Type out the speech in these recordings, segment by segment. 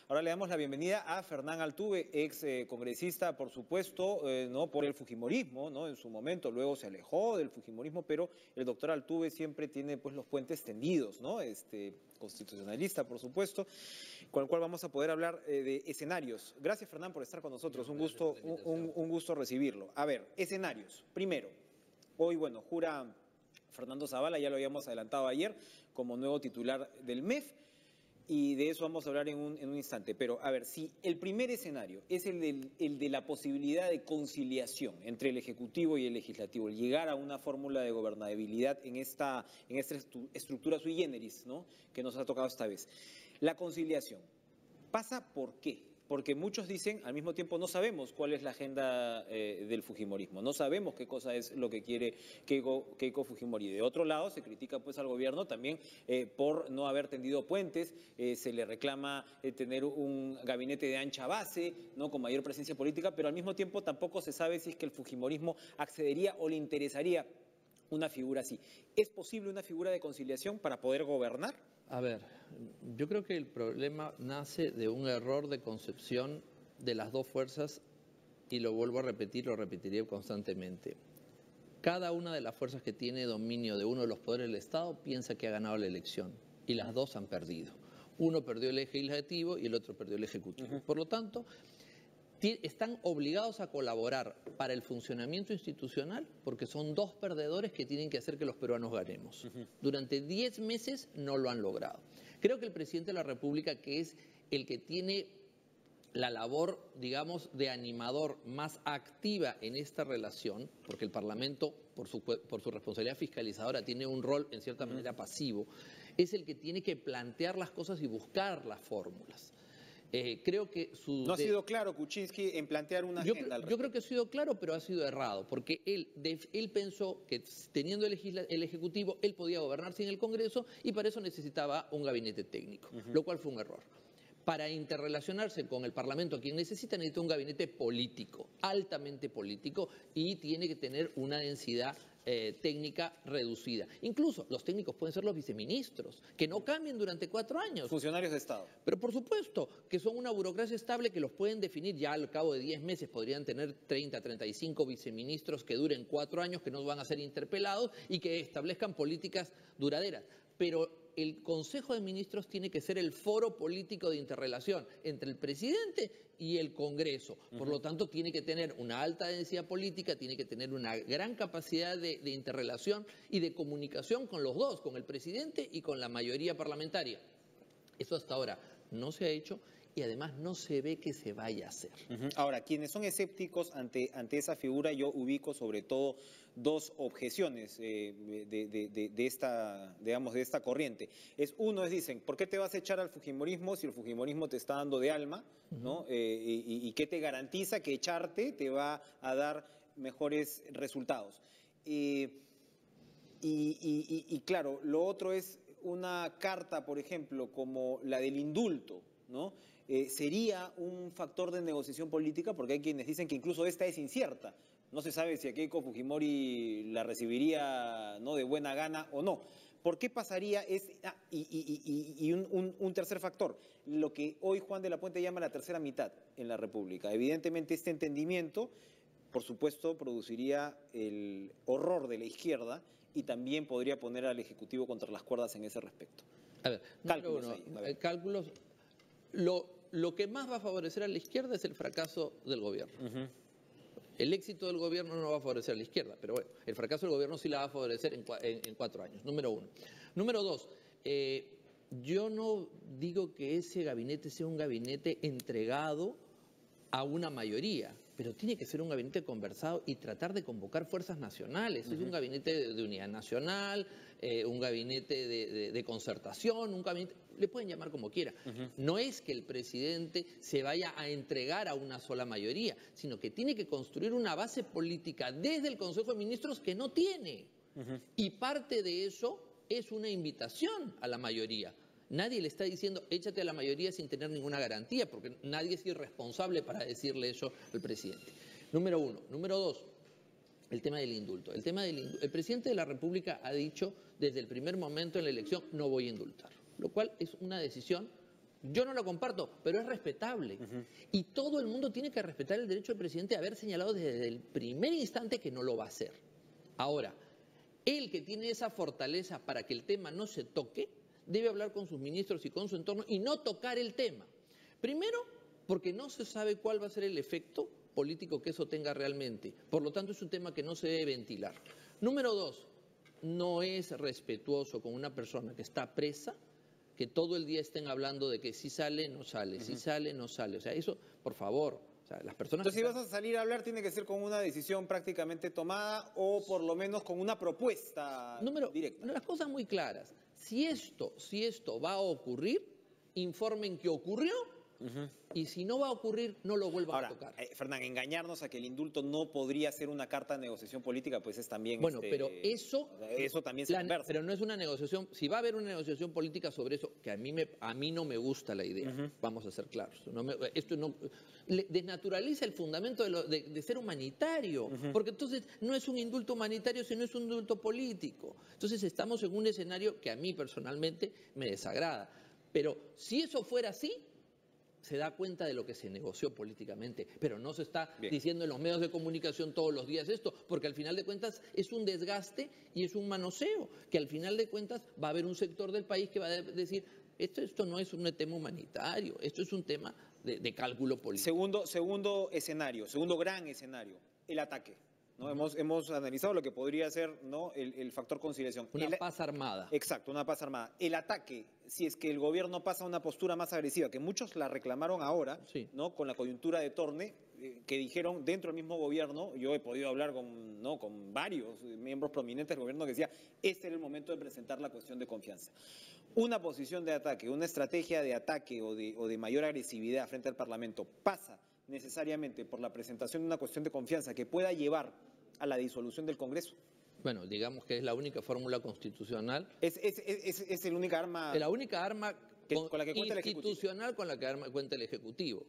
Ahora le damos la bienvenida a Fernán Altuve, ex congresista, por supuesto, no por el fujimorismo, ¿no? En su momento, luego se alejó del fujimorismo, pero el doctor Altuve siempre tiene pues los puentes tendidos, ¿no? Constitucionalista, por supuesto, con el cual vamos a poder hablar de escenarios. Gracias, Fernán, por estar con nosotros. Un gusto recibirlo. A ver, escenarios. Primero, hoy, bueno, jura Fernando Zavala, ya lo habíamos adelantado ayer, como nuevo titular del MEF. Y de eso vamos a hablar en un instante. Pero, a ver, si el primer escenario es el de la posibilidad de conciliación entre el Ejecutivo y el Legislativo, el llegar a una fórmula de gobernabilidad en esta estructura sui generis, ¿no?, que nos ha tocado esta vez. La conciliación, ¿pasa por qué? Porque muchos dicen, al mismo tiempo, no sabemos cuál es la agenda del fujimorismo, no sabemos qué cosa es lo que quiere Keiko Fujimori. De otro lado, se critica pues al gobierno también por no haber tendido puentes, se le reclama tener un gabinete de ancha base, ¿no?, con mayor presencia política, pero al mismo tiempo tampoco se sabe si es que el fujimorismo accedería o le interesaría una figura así. ¿Es posible una figura de conciliación para poder gobernar? A ver, yo creo que el problema nace de un error de concepción de las dos fuerzas y lo vuelvo a repetir, lo repetiré constantemente. Cada una de las fuerzas que tiene dominio de uno de los poderes del Estado piensa que ha ganado la elección y las dos han perdido. Uno perdió el legislativo y el otro perdió el ejecutivo. Por lo tanto, están obligados a colaborar para el funcionamiento institucional porque son dos perdedores que tienen que hacer que los peruanos ganemos. Durante 10 meses no lo han logrado. Creo que el presidente de la República, que es el que tiene la labor, digamos, de animador más activa en esta relación, porque el Parlamento, por su responsabilidad fiscalizadora, tiene un rol en cierta manera pasivo, es el que tiene que plantear las cosas y buscar las fórmulas. Creo que no ha sido claro Kuczynski en plantear una agenda al respecto. Yo creo que ha sido claro, pero ha sido errado, porque él pensó que teniendo el Ejecutivo, él podía gobernar sin el Congreso y para eso necesitaba un gabinete técnico, lo cual fue un error. Para interrelacionarse con el Parlamento, quien necesita un gabinete político, altamente político, y tiene que tener una densidad técnica reducida. Incluso los técnicos pueden ser los viceministros, que no cambien durante 4 años. Funcionarios de Estado. Pero por supuesto que son una burocracia estable que los pueden definir ya al cabo de 10 meses. Podrían tener 30, 35 viceministros que duren 4 años, que no van a ser interpelados y que establezcan políticas duraderas. Pero el Consejo de Ministros tiene que ser el foro político de interrelación entre el presidente y el Congreso. Por lo tanto, tiene que tener una alta densidad política, tiene que tener una gran capacidad de interrelación y de comunicación con los dos, con el presidente y con la mayoría parlamentaria. Eso hasta ahora no se ha hecho y además no se ve que se vaya a hacer. Ahora, quienes son escépticos ante esa figura, yo ubico sobre todo dos objeciones de esta corriente. Uno es, dicen, ¿por qué te vas a echar al fujimorismo si el fujimorismo te está dando de alma? ¿No? ¿Y qué te garantiza que echarte te va a dar mejores resultados? Y claro, lo otro es una carta, por ejemplo, como la del indulto, ¿no? ¿Sería un factor de negociación política? Porque hay quienes dicen que incluso esta es incierta. No se sabe si a Keiko Fujimori la recibiría, ¿no?, de buena gana o no. ¿Por qué pasaría? Un tercer factor, lo que hoy Juan de la Puente llama la tercera mitad en la República. Evidentemente este entendimiento, por supuesto, produciría el horror de la izquierda y también podría poner al Ejecutivo contra las cuerdas en ese respecto. A ver, cálculos. Lo que más va a favorecer a la izquierda es el fracaso del gobierno. El éxito del gobierno no va a favorecer a la izquierda, pero bueno, el fracaso del gobierno sí la va a favorecer en 4 años, número 1. Número 2, yo no digo que ese gabinete sea un gabinete entregado a una mayoría, pero tiene que ser un gabinete conversado y tratar de convocar fuerzas nacionales. Es un gabinete de unidad nacional, un gabinete de concertación, un gabinete, le pueden llamar como quiera. No es que el presidente se vaya a entregar a una sola mayoría, sino que tiene que construir una base política desde el Consejo de Ministros que no tiene. Y parte de eso es una invitación a la mayoría. Nadie le está diciendo échate a la mayoría sin tener ninguna garantía, porque nadie es irresponsable para decirle eso al presidente. Número 1. Número 2, el tema del indulto. El presidente de la República ha dicho desde el primer momento en la elección no voy a indultar, lo cual es una decisión Yo no lo comparto, pero es respetable. Y todo el mundo tiene que respetar el derecho del presidente a haber señalado desde el primer instante que no lo va a hacer. Ahora, él que tiene esa fortaleza para que el tema no se toque, debe hablar con sus ministros y con su entorno y no tocar el tema. Primero, porque no se sabe cuál va a ser el efecto político que eso tenga realmente. Por lo tanto, es un tema que no se debe ventilar. Número dos, no es respetuoso con una persona que está presa que todo el día estén hablando de que si sale, no sale, si sale, no sale. O sea, eso, por favor, o sea, las personas... Entonces, si vas a salir a hablar, tiene que ser con una decisión prácticamente tomada o por lo menos con una propuesta directa. Las cosas muy claras. Si esto va a ocurrir, informen que ocurrió. Y si no va a ocurrir, no lo vuelvan a tocar. Fernán, engañarnos a que el indulto no podría ser una carta de negociación política, pues es también... Bueno, pero eso también se conversa. Pero no es una negociación, si va a haber una negociación política sobre eso, que a mí no me gusta la idea, vamos a ser claros. Esto no desnaturaliza el fundamento de ser humanitario, porque entonces no es un indulto humanitario, sino es un indulto político. Entonces estamos en un escenario que a mí personalmente me desagrada. Pero si eso fuera así, se da cuenta de lo que se negoció políticamente, pero no se está diciendo en los medios de comunicación todos los días esto, porque al final de cuentas es un desgaste y es un manoseo, que al final de cuentas va a haber un sector del país que va a decir, esto no es un tema humanitario, esto es un tema de cálculo político. Segundo escenario, segundo gran escenario, el ataque. ¿No? Hemos analizado lo que podría ser, ¿no?, el factor conciliación. Una paz armada. Exacto, una paz armada. El ataque, si es que el gobierno pasa a una postura más agresiva, que muchos la reclamaron ahora, ¿no?, con la coyuntura de Torne, que dijeron dentro del mismo gobierno, yo he podido hablar con varios miembros prominentes del gobierno que decía, este era el momento de presentar la cuestión de confianza. Una posición de ataque, una estrategia de ataque o de mayor agresividad frente al Parlamento pasa necesariamente por la presentación de una cuestión de confianza que pueda llevar a la disolución del Congreso. Bueno, digamos que es la única fórmula constitucional. Es la única arma... Es la única arma con la que cuenta institucional con la que cuenta el Ejecutivo.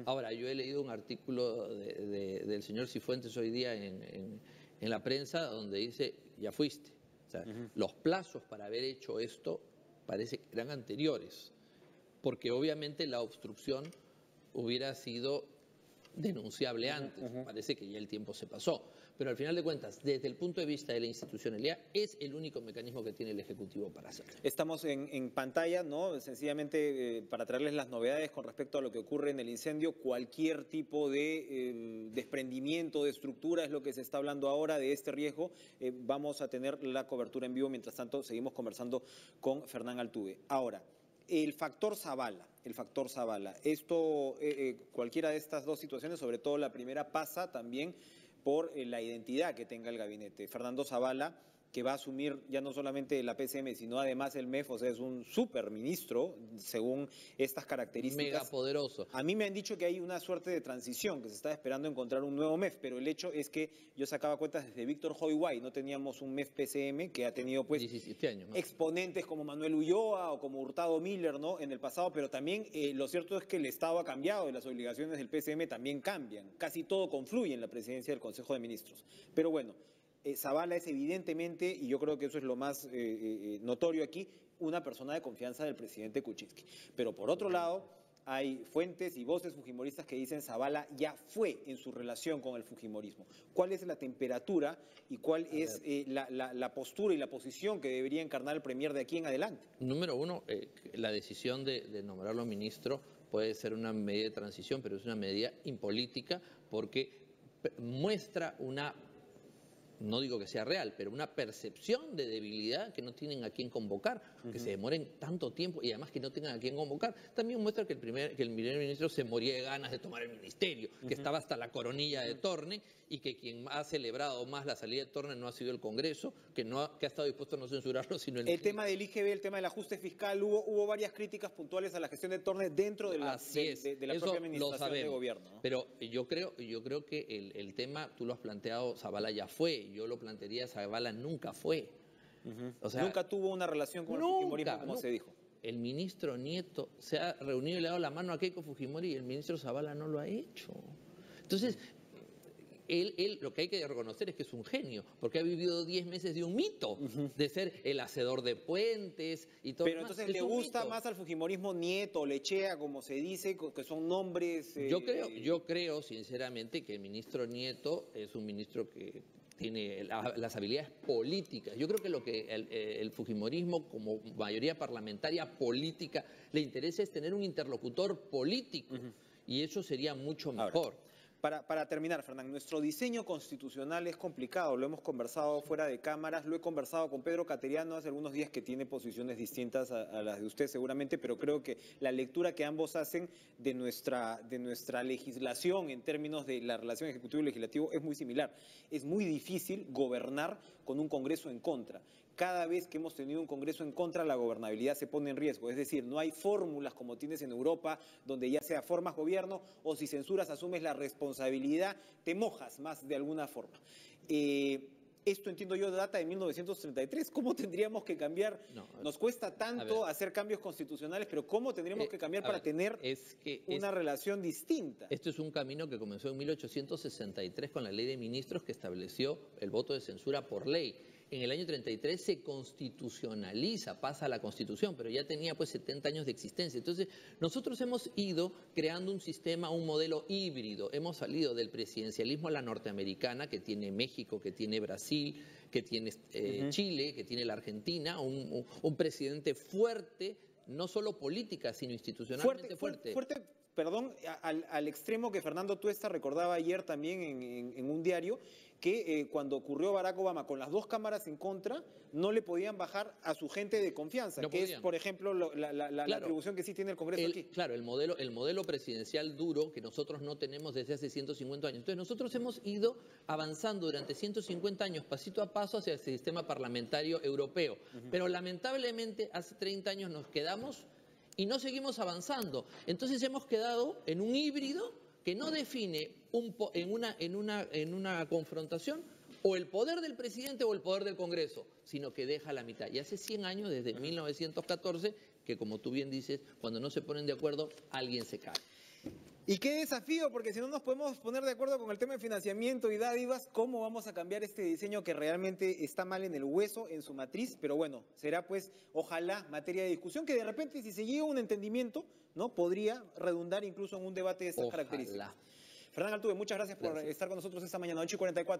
Ahora, yo he leído un artículo del señor Cifuentes hoy día en la prensa donde dice, ya fuiste. O sea, los plazos para haber hecho esto parece que eran anteriores, porque obviamente la obstrucción hubiera sido denunciable antes. Parece que ya el tiempo se pasó. Pero al final de cuentas, desde el punto de vista de la institucionalidad, es el único mecanismo que tiene el Ejecutivo para hacerlo. Estamos en pantalla, ¿no?, sencillamente para traerles las novedades con respecto a lo que ocurre en el incendio. Cualquier tipo de desprendimiento de estructura es lo que se está hablando ahora de este riesgo. Vamos a tener la cobertura en vivo. Mientras tanto, seguimos conversando con Fernán Altuve. Ahora, el factor Zavala. Esto, cualquiera de estas dos situaciones, sobre todo la primera, pasa también por la identidad que tenga el gabinete. Fernando Zavala, que va a asumir ya no solamente la PCM, sino además el MEF, o sea, es un superministro, según estas características. Mega poderoso. A mí me han dicho que hay una suerte de transición, que se está esperando encontrar un nuevo MEF, pero el hecho es que yo sacaba cuentas desde Víctor Hoyguay, no teníamos un MEF PCM que ha tenido, pues, 17 años, ¿no?, exponentes como Manuel Ulloa o como Hurtado Miller, ¿no?, en el pasado, pero también lo cierto es que el Estado ha cambiado y las obligaciones del PCM también cambian. Casi todo confluye en la presidencia del Consejo de Ministros. Pero bueno, Zavala es evidentemente, y yo creo que eso es lo más notorio aquí, una persona de confianza del presidente Kuczynski. Pero por otro lado, hay fuentes y voces fujimoristas que dicen Zavala ya fue en su relación con el fujimorismo. ¿Cuál es la temperatura y cuál es la postura y la posición que debería encarnar el premier de aquí en adelante? Número uno, la decisión de nombrarlo ministro puede ser una medida de transición, pero es una medida impolítica porque muestra una... no digo que sea real, pero una percepción de debilidad que no tienen a quién convocar, que se demoren tanto tiempo y además que no tengan a quién convocar. También muestra que el primer ministro se moría de ganas de tomar el ministerio, que estaba hasta la coronilla de Torne y que quien ha celebrado más la salida de Torne no ha sido el Congreso, que ha estado dispuesto a no censurarlo, sino el tema del IGB, el tema del ajuste fiscal, hubo varias críticas puntuales a la gestión de Torne dentro de la propia administración de gobierno, ¿no? Pero yo creo que el tema, tú lo has planteado, Zavala ya fue, yo lo plantearía, Zavala nunca fue. O sea, nunca tuvo una relación con el fujimorismo, como se dijo. El ministro Nieto se ha reunido y le ha dado la mano a Keiko Fujimori y el ministro Zavala no lo ha hecho. Entonces, él lo que hay que reconocer es que es un genio, porque ha vivido 10 meses de un mito, de ser el hacedor de puentes y todo. Pero entonces le gusta más al fujimorismo Nieto, Lechea, como se dice, que son nombres... Yo creo sinceramente que el ministro Nieto es un ministro que tiene las habilidades políticas. Yo creo que lo que el fujimorismo, como mayoría parlamentaria política, le interesa es tener un interlocutor político, y eso sería mucho mejor. Ahora, para terminar, Fernán, nuestro diseño constitucional es complicado, lo hemos conversado fuera de cámaras, lo he conversado con Pedro Cateriano hace algunos días, que tiene posiciones distintas a las de usted seguramente, pero creo que la lectura que ambos hacen de nuestra legislación en términos de la relación ejecutivo y legislativo es muy similar. Es muy difícil gobernar con un Congreso en contra. Cada vez que hemos tenido un Congreso en contra, la gobernabilidad se pone en riesgo. Es decir, no hay fórmulas como tienes en Europa, donde ya sea formas gobierno o si censuras asumes la responsabilidad, te mojas más de alguna forma. Esto, entiendo yo, data de 1933. ¿Cómo tendríamos que cambiar? Nos cuesta tanto hacer cambios constitucionales, pero ¿cómo tendríamos que cambiar para tener una relación distinta? Esto es un camino que comenzó en 1863 con la Ley de Ministros, que estableció el voto de censura por ley. En el año 33 se constitucionaliza, pasa a la Constitución, pero ya tenía pues 70 años de existencia. Entonces, nosotros hemos ido creando un sistema, un modelo híbrido. Hemos salido del presidencialismo a la norteamericana, que tiene México, que tiene Brasil, que tiene Chile, que tiene la Argentina, un presidente fuerte, no solo política, sino institucionalmente fuerte. Perdón, al extremo que Fernando Tuesta recordaba ayer también en un diario, que cuando ocurrió Barack Obama con las dos cámaras en contra, no le podían bajar a su gente de confianza, es, por ejemplo, la atribución que sí tiene el Congreso aquí. Claro, el modelo presidencial duro que nosotros no tenemos desde hace 150 años. Entonces, nosotros hemos ido avanzando durante 150 años, pasito a paso, hacia el sistema parlamentario europeo. Pero lamentablemente, hace 30 años nos quedamos y no seguimos avanzando. Entonces hemos quedado en un híbrido que no define en una confrontación o el poder del presidente o el poder del Congreso, sino que deja la mitad. Y hace 100 años, desde 1914, que como tú bien dices, cuando no se ponen de acuerdo, alguien se cae. Y qué desafío, porque si no nos podemos poner de acuerdo con el tema de financiamiento y dádivas, ¿cómo vamos a cambiar este diseño que realmente está mal en el hueso, en su matriz? Pero bueno, será pues, ojalá, materia de discusión, que de repente, si se llega a un entendimiento, ¿no?, podría redundar incluso en un debate de estas características. Fernán Altuve, muchas gracias por estar con nosotros esta mañana, 8:44.